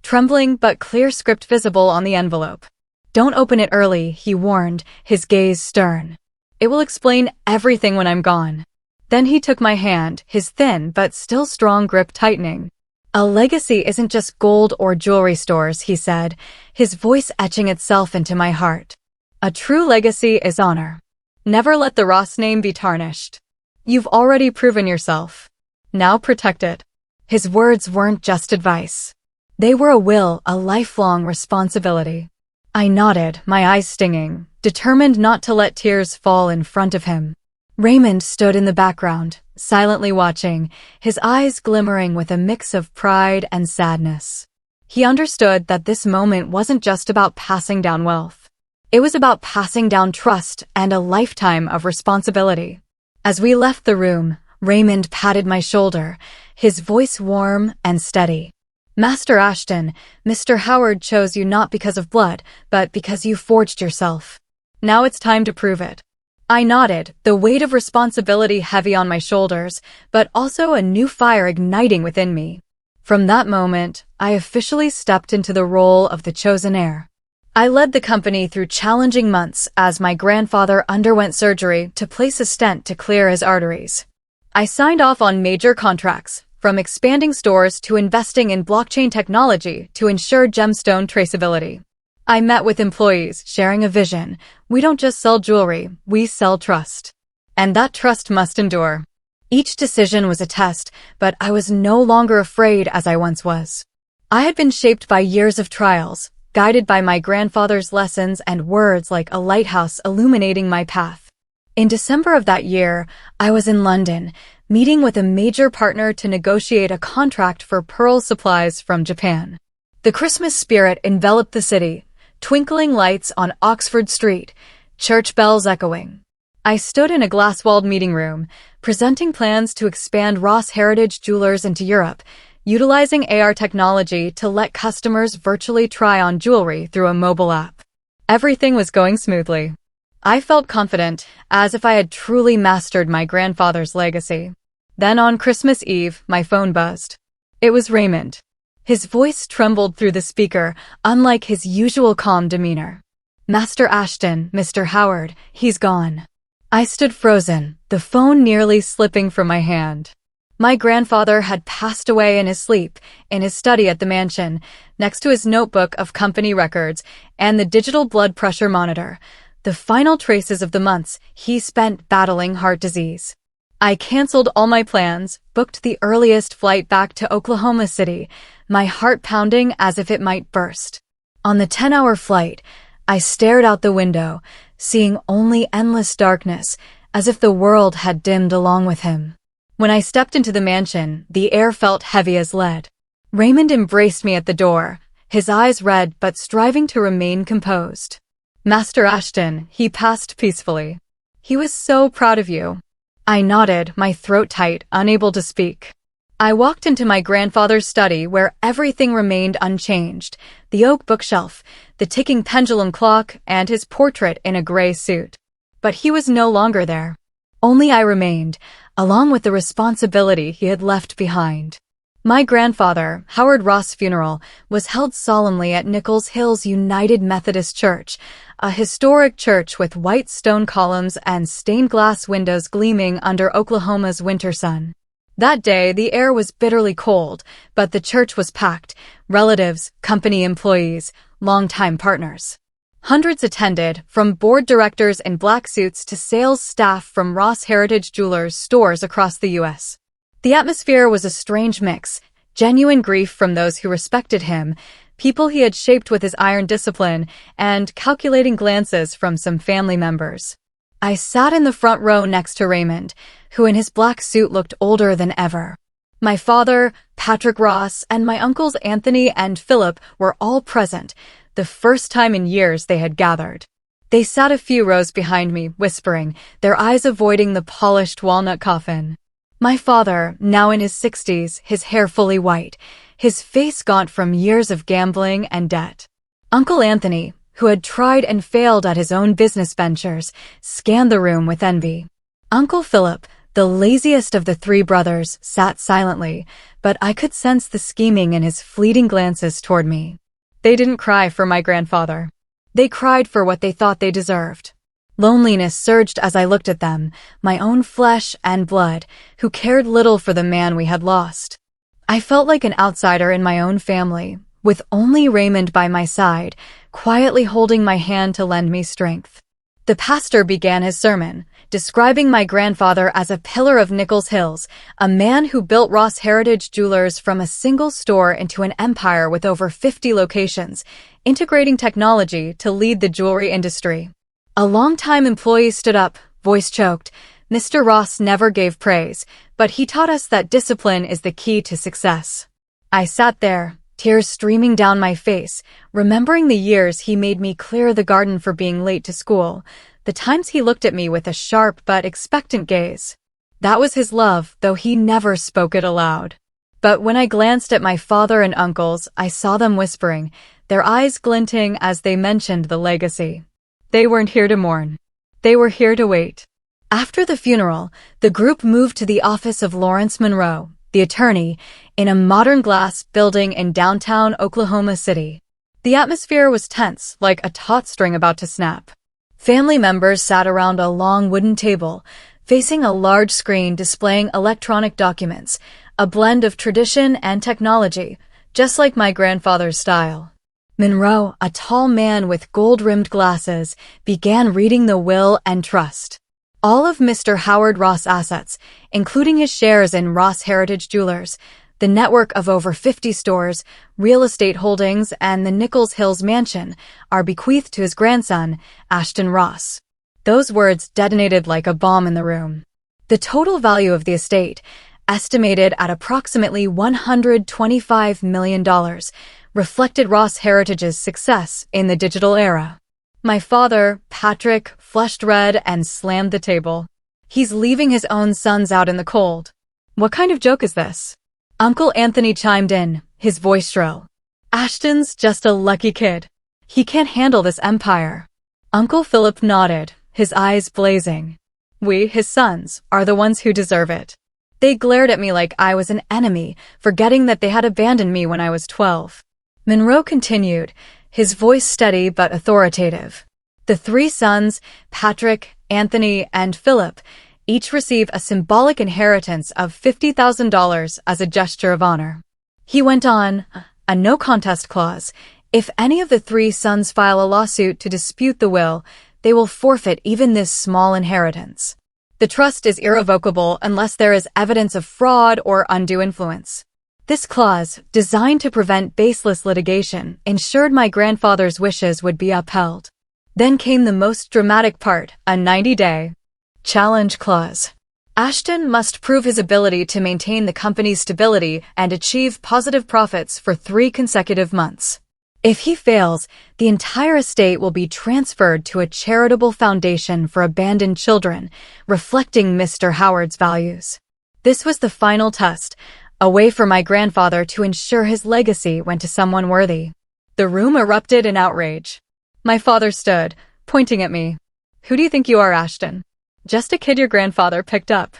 trembling but clear script visible on the envelope. "Don't open it early," he warned, his gaze stern. "It will explain everything when I'm gone." Then he took my hand, his thin but still strong grip tightening. "A legacy isn't just gold or jewelry stores," he said, his voice etching itself into my heart. "A true legacy is honor. Never let the Ross name be tarnished. You've already proven yourself. Now protect it." His words weren't just advice. They were a will, a lifelong responsibility. I nodded, my eyes stinging, determined not to let tears fall in front of him. Raymond stood in the background, silently watching, his eyes glimmering with a mix of pride and sadness. He understood that this moment wasn't just about passing down wealth. It was about passing down trust and a lifetime of responsibility. As we left the room, Raymond patted my shoulder, his voice warm and steady. "Master Ashton, Mr. Howard chose you not because of blood, but because you forged yourself. Now it's time to prove it." I nodded, the weight of responsibility heavy on my shoulders, but also a new fire igniting within me. From that moment, I officially stepped into the role of the chosen heir. I led the company through challenging months as my grandfather underwent surgery to place a stent to clear his arteries. I signed off on major contracts, from expanding stores to investing in blockchain technology to ensure gemstone traceability. I met with employees, sharing a vision. We don't just sell jewelry, we sell trust. And that trust must endure. Each decision was a test, but I was no longer afraid as I once was. I had been shaped by years of trials, guided by my grandfather's lessons and words like a lighthouse illuminating my path. In December of that year, I was in London, meeting with a major partner to negotiate a contract for pearl supplies from Japan. The Christmas spirit enveloped the city, twinkling lights on Oxford Street, church bells echoing. I stood in a glass-walled meeting room, presenting plans to expand Ross Heritage Jewelers into Europe, utilizing AR technology to let customers virtually try on jewelry through a mobile app. Everything was going smoothly. I felt confident, as if I had truly mastered my grandfather's legacy. Then on Christmas Eve, my phone buzzed. It was Raymond. His voice trembled through the speaker, unlike his usual calm demeanor. "Master Ashton, Mr. Howard, he's gone." I stood frozen, the phone nearly slipping from my hand. My grandfather had passed away in his sleep, in his study at the mansion, next to his notebook of company records and the digital blood pressure monitor, the final traces of the months he spent battling heart disease. I canceled all my plans, booked the earliest flight back to Oklahoma City, my heart pounding as if it might burst. On the 10-hour flight, I stared out the window, seeing only endless darkness, as if the world had dimmed along with him. When I stepped into the mansion, the air felt heavy as lead. Raymond embraced me at the door, his eyes red but striving to remain composed. "Master Ashton," he passed peacefully. "He was so proud of you." I nodded, my throat tight, unable to speak. I walked into my grandfather's study where everything remained unchanged, the oak bookshelf, the ticking pendulum clock, and his portrait in a gray suit. But he was no longer there. Only I remained, along with the responsibility he had left behind. My grandfather, Howard Ross' funeral was held solemnly at Nichols Hills United Methodist Church, a historic church with white stone columns and stained glass windows gleaming under Oklahoma's winter sun. That day, the air was bitterly cold, but the church was packed, relatives, company employees, longtime partners. Hundreds attended, from board directors in black suits to sales staff from Ross Heritage Jewelers stores across the U.S. The atmosphere was a strange mix, genuine grief from those who respected him, people he had shaped with his iron discipline, and calculating glances from some family members. I sat in the front row next to Raymond, who in his black suit looked older than ever. My father, Patrick Ross, and my uncles Anthony and Philip were all present, the first time in years they had gathered. They sat a few rows behind me, whispering, their eyes avoiding the polished walnut coffin. My father, now in his 60s, his hair fully white, his face gaunt from years of gambling and debt. Uncle Anthony, who had tried and failed at his own business ventures, scanned the room with envy. Uncle Philip, the laziest of the three brothers, sat silently, but I could sense the scheming in his fleeting glances toward me. They didn't cry for my grandfather. They cried for what they thought they deserved. Loneliness surged as I looked at them, my own flesh and blood, who cared little for the man we had lost. I felt like an outsider in my own family, with only Raymond by my side, quietly holding my hand to lend me strength. The pastor began his sermon, describing my grandfather as a pillar of Nichols Hills, a man who built Ross Heritage Jewelers from a single store into an empire with over 50 locations, integrating technology to lead the jewelry industry. A longtime employee stood up, voice choked. "Mr. Ross never gave praise, but he taught us that discipline is the key to success." I sat there, tears streaming down my face, remembering the years he made me clear the garden for being late to school, the times he looked at me with a sharp but expectant gaze. That was his love, though he never spoke it aloud. But when I glanced at my father and uncles, I saw them whispering, their eyes glinting as they mentioned the legacy. They weren't here to mourn. They were here to wait. After the funeral, the group moved to the office of Lawrence Monroe, the attorney, in a modern glass building in downtown Oklahoma City. The atmosphere was tense, like a taut string about to snap. Family members sat around a long wooden table, facing a large screen displaying electronic documents, a blend of tradition and technology, just like my grandfather's style. Monroe, a tall man with gold-rimmed glasses, began reading the will and trust. All of Mr. Howard Ross' assets, including his shares in Ross Heritage Jewelers, the network of over 50 stores, real estate holdings, and the Nichols Hills mansion, are bequeathed to his grandson, Ashton Ross. Those words detonated like a bomb in the room. The total value of the estate, estimated at approximately $125 million, reflected Ross Heritage's success in the digital era. My father, Patrick, flushed red and slammed the table. "He's leaving his own sons out in the cold. What kind of joke is this?" Uncle Anthony chimed in, his voice shrill. "Ashton's just a lucky kid. He can't handle this empire." Uncle Philip nodded, his eyes blazing. "We, his sons, are the ones who deserve it." They glared at me like I was an enemy, forgetting that they had abandoned me when I was 12. Monroe continued, his voice steady but authoritative. The three sons, Patrick, Anthony, and Philip, each receive a symbolic inheritance of $50,000 as a gesture of honor. He went on, a no-contest clause. If any of the three sons file a lawsuit to dispute the will, they will forfeit even this small inheritance. The trust is irrevocable unless there is evidence of fraud or undue influence. This clause, designed to prevent baseless litigation, ensured my grandfather's wishes would be upheld. Then came the most dramatic part, a 90-day challenge clause. Ashton must prove his ability to maintain the company's stability and achieve positive profits for 3 consecutive months. If he fails, the entire estate will be transferred to a charitable foundation for abandoned children, reflecting Mr. Howard's values. This was the final test, a way for my grandfather to ensure his legacy went to someone worthy. The room erupted in outrage. My father stood, pointing at me. Who do you think you are, Ashton? Just a kid your grandfather picked up.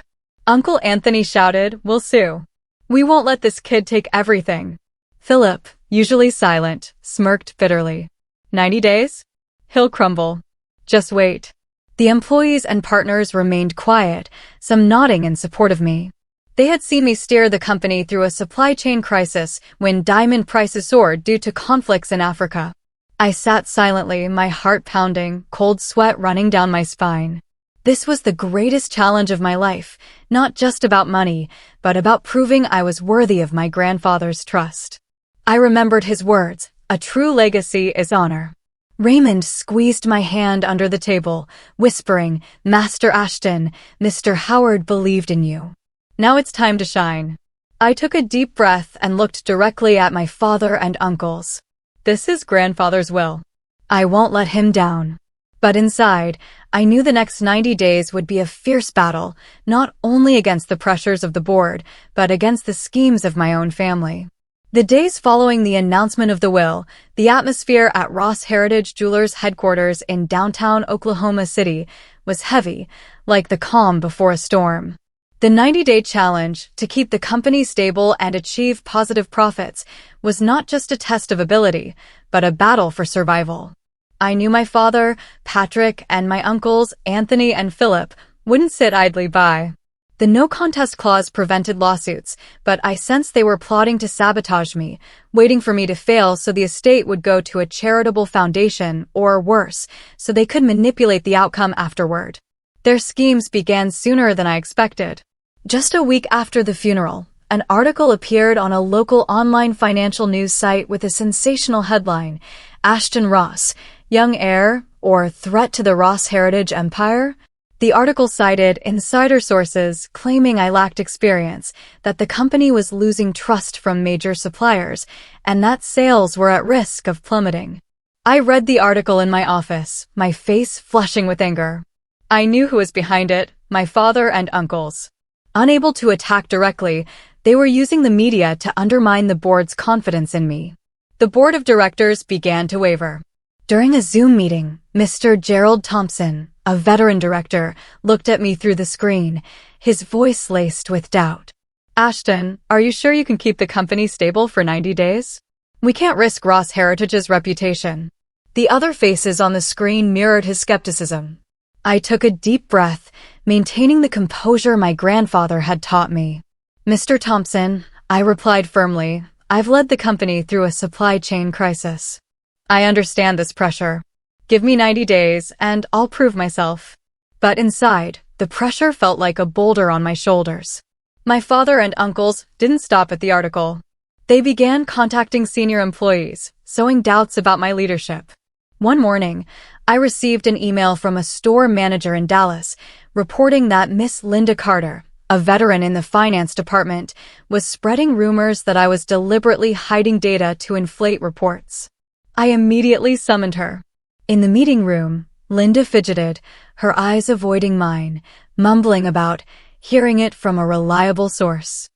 Uncle Anthony shouted, we'll sue. We won't let this kid take everything. Philip, usually silent, smirked bitterly. 90 days? He'll crumble. Just wait. The employees and partners remained quiet, some nodding in support of me. They had seen me steer the company through a supply chain crisis when diamond prices soared due to conflicts in Africa. I sat silently, my heart pounding, cold sweat running down my spine. This was the greatest challenge of my life, not just about money, but about proving I was worthy of my grandfather's trust. I remembered his words, a true legacy is honor. Raymond squeezed my hand under the table, whispering, Master Ashton, Mr. Howard believed in you. Now it's time to shine. I took a deep breath and looked directly at my father and uncles. This is grandfather's will. I won't let him down. But inside, I knew the next 90 days would be a fierce battle, not only against the pressures of the board, but against the schemes of my own family. The days following the announcement of the will, the atmosphere at Ross Heritage Jewelers headquarters in downtown Oklahoma City was heavy, like the calm before a storm. The 90-day challenge, to keep the company stable and achieve positive profits, was not just a test of ability, but a battle for survival. I knew my father, Patrick, and my uncles, Anthony and Philip, wouldn't sit idly by. The no-contest clause prevented lawsuits, but I sensed they were plotting to sabotage me, waiting for me to fail so the estate would go to a charitable foundation, or worse, so they could manipulate the outcome afterward. Their schemes began sooner than I expected. Just a week after the funeral, an article appeared on a local online financial news site with a sensational headline, Ashton Ross, Young Heir, or Threat to the Ross Heritage Empire? The article cited insider sources claiming I lacked experience, that the company was losing trust from major suppliers, and that sales were at risk of plummeting. I read the article in my office, my face flushing with anger. I knew who was behind it, my father and uncles. Unable to attack directly, they were using the media to undermine the board's confidence in me. The board of directors began to waver. During a Zoom meeting, Mr. Gerald Thompson, a veteran director, looked at me through the screen, his voice laced with doubt. Ashton, are you sure you can keep the company stable for 90 days? We can't risk Ross Heritage's reputation. The other faces on the screen mirrored his skepticism. I took a deep breath, maintaining the composure my grandfather had taught me. Mr. Thompson, I replied firmly, I've led the company through a supply chain crisis. I understand this pressure. Give me 90 days, and I'll prove myself. But inside, the pressure felt like a boulder on my shoulders. My father and uncles didn't stop at the article. They began contacting senior employees, sowing doubts about my leadership. One morning, I received an email from a store manager in Dallas, reporting that Miss Linda Carter, a veteran in the finance department, was spreading rumors that I was deliberately hiding data to inflate reports. I immediately summoned her. In the meeting room, Linda fidgeted, her eyes avoiding mine, mumbling about hearing it from a reliable source.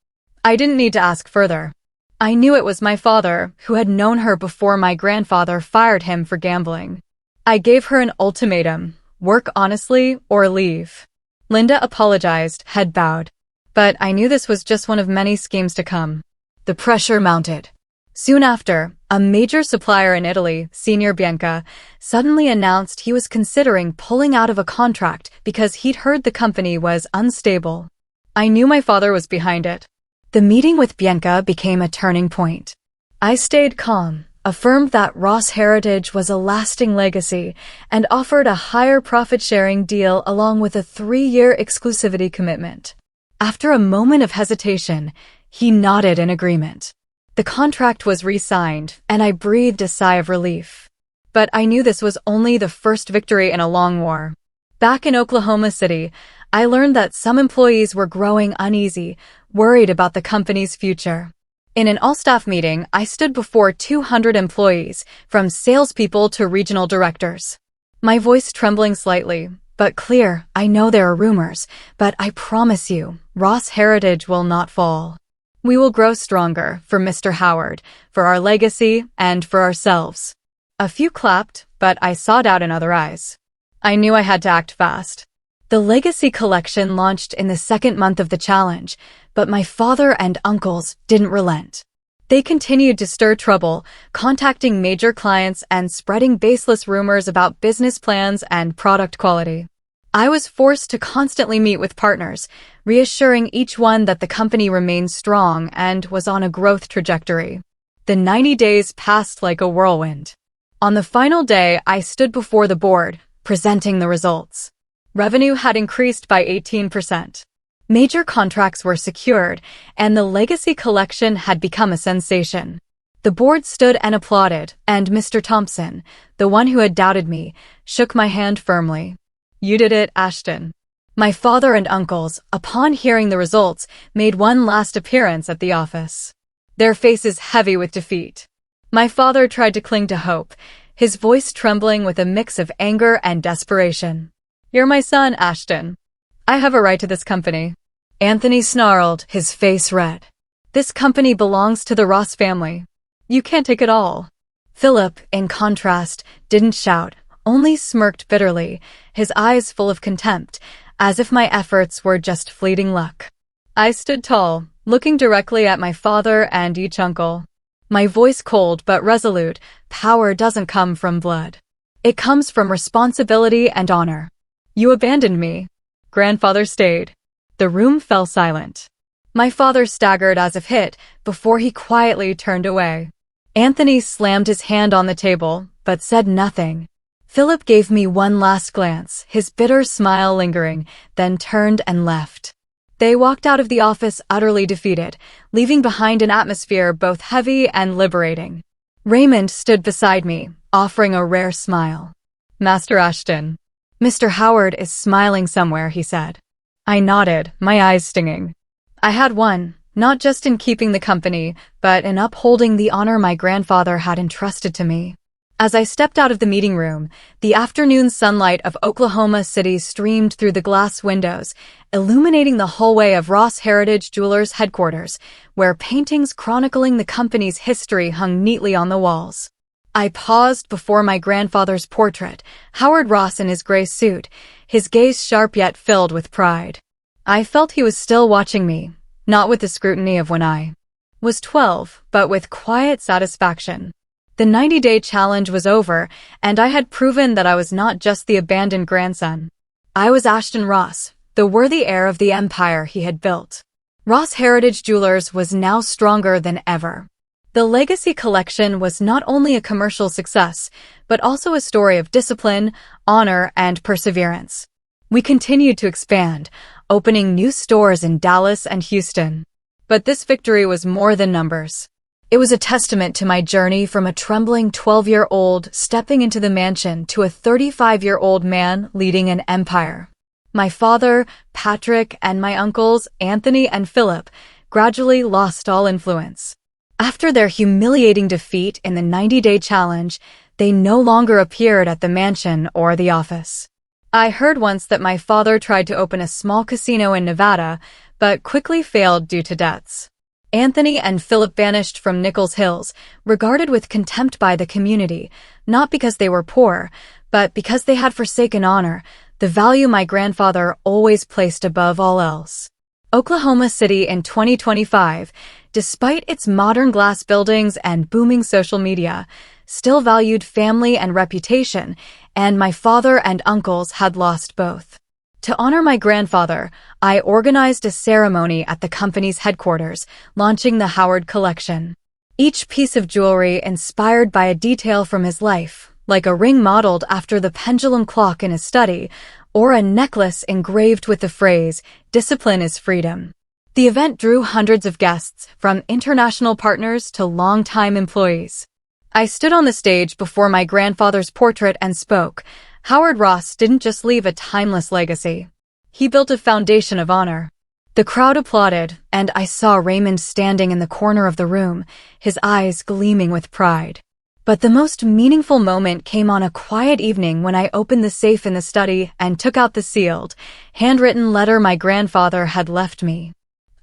I didn't need to ask further. I knew it was my father, who had known her before my grandfather fired him for gambling. I gave her an ultimatum, work honestly or leave. Linda apologized, head bowed. But I knew this was just one of many schemes to come. The pressure mounted. Soon after, a major supplier in Italy, Signor Bianca, suddenly announced he was considering pulling out of a contract because he'd heard the company was unstable. I knew my father was behind it. The meeting with Bianca became a turning point. I stayed calm, affirmed that Ross Heritage was a lasting legacy, and offered a higher profit-sharing deal along with a 3-year exclusivity commitment. After a moment of hesitation, he nodded in agreement. The contract was re-signed, and I breathed a sigh of relief. But I knew this was only the first victory in a long war. Back in Oklahoma City, I learned that some employees were growing uneasy, worried about the company's future. In an all-staff meeting, I stood before 200 employees, from salespeople to regional directors. My voice trembling slightly, but clear. I know there are rumors, but I promise you, Ross Heritage will not fall. We will grow stronger, for Mr. Howard, for our legacy, and for ourselves. A few clapped, but I saw doubt in other eyes. I knew I had to act fast. The Legacy Collection launched in the second month of the challenge, but my father and uncles didn't relent. They continued to stir trouble, contacting major clients and spreading baseless rumors about business plans and product quality. I was forced to constantly meet with partners, reassuring each one that the company remained strong and was on a growth trajectory. The 90 days passed like a whirlwind. On the final day, I stood before the board, presenting the results. Revenue had increased by 18%. Major contracts were secured, and the Legacy Collection had become a sensation. The board stood and applauded, and Mr. Thompson, the one who had doubted me, shook my hand firmly. "You did it, Ashton." My father and uncles, upon hearing the results, made one last appearance at the office. Their faces heavy with defeat. My father tried to cling to hope, his voice trembling with a mix of anger and desperation. "You're my son, Ashton. I have a right to this company." Anthony snarled, his face red. "This company belongs to the Ross family. You can't take it all." Philip, in contrast, didn't shout, only smirked bitterly, his eyes full of contempt, as if my efforts were just fleeting luck. I stood tall, looking directly at my father and each uncle. My voice cold but resolute. "Power doesn't come from blood. It comes from responsibility and honor. You abandoned me. Grandfather stayed." The room fell silent. My father staggered as if hit, before he quietly turned away. Anthony slammed his hand on the table, but said nothing. Philip gave me one last glance, his bitter smile lingering, then turned and left. They walked out of the office utterly defeated, leaving behind an atmosphere both heavy and liberating. Raymond stood beside me, offering a rare smile. "Master Ashton." "Mr. Howard is smiling somewhere," he said. I nodded, my eyes stinging. I had won, not just in keeping the company, but in upholding the honor my grandfather had entrusted to me. As I stepped out of the meeting room, the afternoon sunlight of Oklahoma City streamed through the glass windows, illuminating the hallway of Ross Heritage Jewelers headquarters, where paintings chronicling the company's history hung neatly on the walls. I paused before my grandfather's portrait, Howard Ross in his gray suit, his gaze sharp yet filled with pride. I felt he was still watching me, not with the scrutiny of when I was 12, but with quiet satisfaction. The 90-day challenge was over, and I had proven that I was not just the abandoned grandson. I was Ashton Ross, the worthy heir of the empire he had built. Ross Heritage Jewelers was now stronger than ever. The Legacy Collection was not only a commercial success, but also a story of discipline, honor, and perseverance. We continued to expand, opening new stores in Dallas and Houston. But this victory was more than numbers. It was a testament to my journey from a trembling 12-year-old stepping into the mansion to a 35-year-old man leading an empire. My father, Patrick, and my uncles, Anthony and Philip, gradually lost all influence. After their humiliating defeat in the 90-day challenge, they no longer appeared at the mansion or the office. I heard once that my father tried to open a small casino in Nevada, but quickly failed due to debts. Anthony and Philip vanished from Nichols Hills, regarded with contempt by the community, not because they were poor, but because they had forsaken honor, the value my grandfather always placed above all else. Oklahoma City in 2025, despite its modern glass buildings and booming social media, still valued family and reputation, and my father and uncles had lost both. To honor my grandfather, I organized a ceremony at the company's headquarters, launching the Howard Collection. Each piece of jewelry inspired by a detail from his life, like a ring modeled after the pendulum clock in his study, or a necklace engraved with the phrase, "Discipline is freedom." The event drew hundreds of guests, from international partners to longtime employees. I stood on the stage before my grandfather's portrait and spoke. Howard Ross didn't just leave a timeless legacy. He built a foundation of honor. The crowd applauded, and I saw Raymond standing in the corner of the room, his eyes gleaming with pride. But the most meaningful moment came on a quiet evening when I opened the safe in the study and took out the sealed, handwritten letter my grandfather had left me.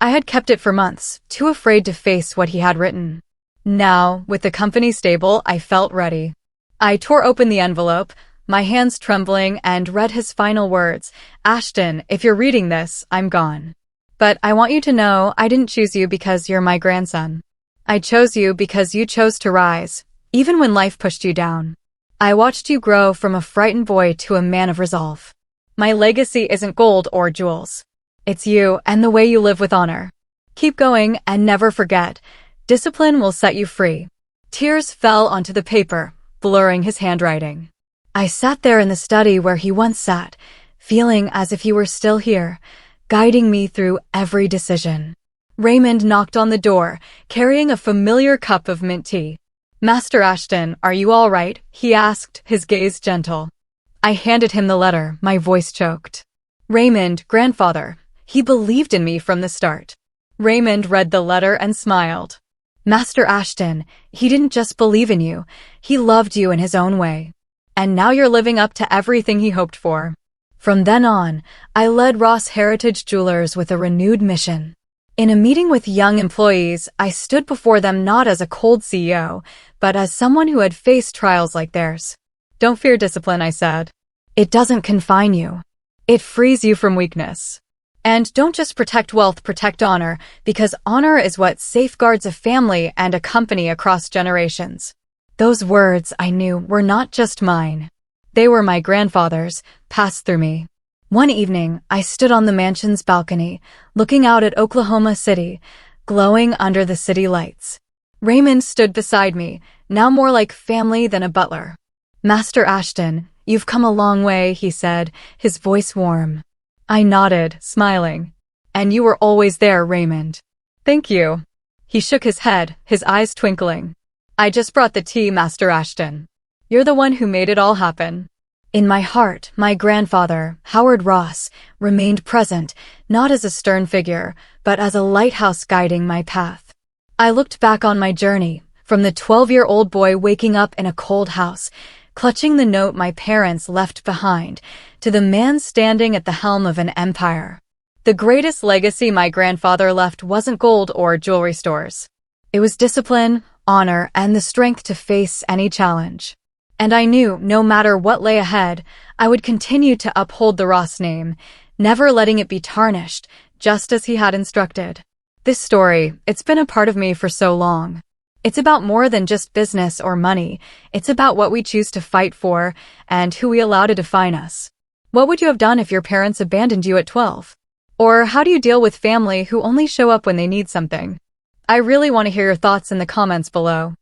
I had kept it for months, too afraid to face what he had written. Now, with the company stable, I felt ready. I tore open the envelope, my hands trembling, and read his final words. "Ashton, if you're reading this, I'm gone. But I want you to know I didn't choose you because you're my grandson. I chose you because you chose to rise, even when life pushed you down. I watched you grow from a frightened boy to a man of resolve. My legacy isn't gold or jewels. It's you and the way you live with honor. Keep going and never forget, discipline will set you free." Tears fell onto the paper, blurring his handwriting. I sat there in the study where he once sat, feeling as if he were still here, guiding me through every decision. Raymond knocked on the door, carrying a familiar cup of mint tea. "Master Ashton, are you all right?" he asked, his gaze gentle. I handed him the letter, my voice choked. "Raymond, grandfather, he believed in me from the start." Raymond read the letter and smiled. "Master Ashton, he didn't just believe in you, he loved you in his own way. And now you're living up to everything he hoped for." From then on, I led Ross Heritage Jewelers with a renewed mission. In a meeting with young employees, I stood before them not as a cold CEO, but as someone who had faced trials like theirs. "Don't fear discipline," I said. "It doesn't confine you. It frees you from weakness. And don't just protect wealth, protect honor, because honor is what safeguards a family and a company across generations." Those words, I knew, were not just mine. They were my grandfather's, passed through me. One evening, I stood on the mansion's balcony, looking out at Oklahoma City, glowing under the city lights. Raymond stood beside me, now more like family than a butler. "Master Ashton, you've come a long way," he said, his voice warm. I nodded, smiling. "And you were always there, Raymond." "Thank you." He shook his head, his eyes twinkling. "I just brought the tea, Master Ashton. You're the one who made it all happen." In my heart, my grandfather, Howard Ross, remained present, not as a stern figure, but as a lighthouse guiding my path. I looked back on my journey, from the 12-year-old boy waking up in a cold house, clutching the note my parents left behind, to the man standing at the helm of an empire. The greatest legacy my grandfather left wasn't gold or jewelry stores. It was discipline, honor, and the strength to face any challenge. And I knew, no matter what lay ahead, I would continue to uphold the Ross name, never letting it be tarnished, just as he had instructed. This story, it's been a part of me for so long. It's about more than just business or money. It's about what we choose to fight for and who we allow to define us. What would you have done if your parents abandoned you at 12? Or how do you deal with family who only show up when they need something? I really want to hear your thoughts in the comments below.